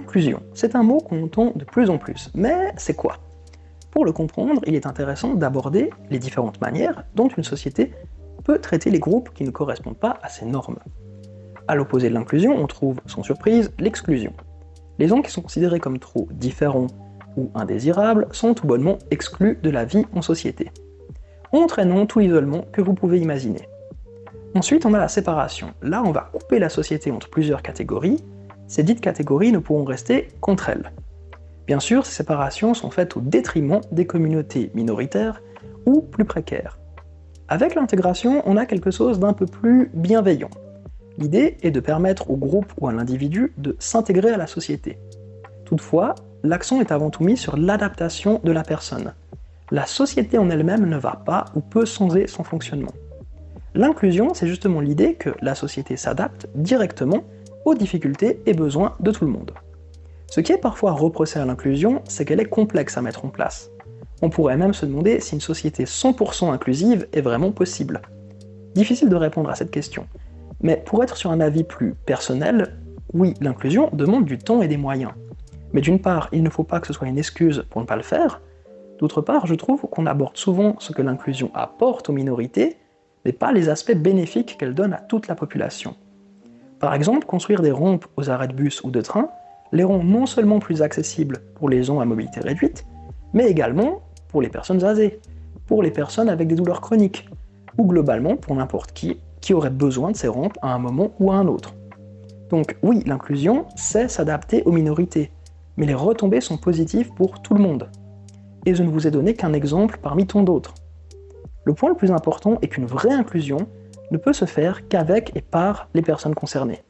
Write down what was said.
L'inclusion, c'est un mot qu'on entend de plus en plus, mais c'est quoi? Pour le comprendre, il est intéressant d'aborder les différentes manières dont une société peut traiter les groupes qui ne correspondent pas à ses normes. À l'opposé de l'inclusion, on trouve, sans surprise, l'exclusion. Les gens qui sont considérés comme trop différents ou indésirables sont tout bonnement exclus de la vie en société, entraînant tout l'isolement que vous pouvez imaginer. Ensuite, on a la séparation. Là, on va couper la société entre plusieurs catégories. Ces dites catégories ne pourront rester qu'entre elles. Bien sûr, ces séparations sont faites au détriment des communautés minoritaires ou plus précaires. Avec l'intégration, on a quelque chose d'un peu plus bienveillant. L'idée est de permettre au groupe ou à l'individu de s'intégrer à la société. Toutefois, l'accent est avant tout mis sur l'adaptation de la personne. La société en elle-même ne va pas ou peut changer son fonctionnement. L'inclusion, c'est justement l'idée que la société s'adapte directement aux difficultés et besoins de tout le monde. Ce qui est parfois reproché à l'inclusion, c'est qu'elle est complexe à mettre en place. On pourrait même se demander si une société 100% inclusive est vraiment possible. Difficile de répondre à cette question. Mais pour être sur un avis plus personnel, oui, l'inclusion demande du temps et des moyens. Mais d'une part, il ne faut pas que ce soit une excuse pour ne pas le faire. D'autre part, je trouve qu'on aborde souvent ce que l'inclusion apporte aux minorités, mais pas les aspects bénéfiques qu'elle donne à toute la population. Par exemple, construire des rampes aux arrêts de bus ou de train les rend non seulement plus accessibles pour les gens à mobilité réduite, mais également pour les personnes âgées, pour les personnes avec des douleurs chroniques, ou globalement pour n'importe qui aurait besoin de ces rampes à un moment ou à un autre. Donc oui, l'inclusion, c'est s'adapter aux minorités, mais les retombées sont positives pour tout le monde. Et je ne vous ai donné qu'un exemple parmi tant d'autres. Le point le plus important est qu'une vraie inclusion ne peut se faire qu'avec et par les personnes concernées.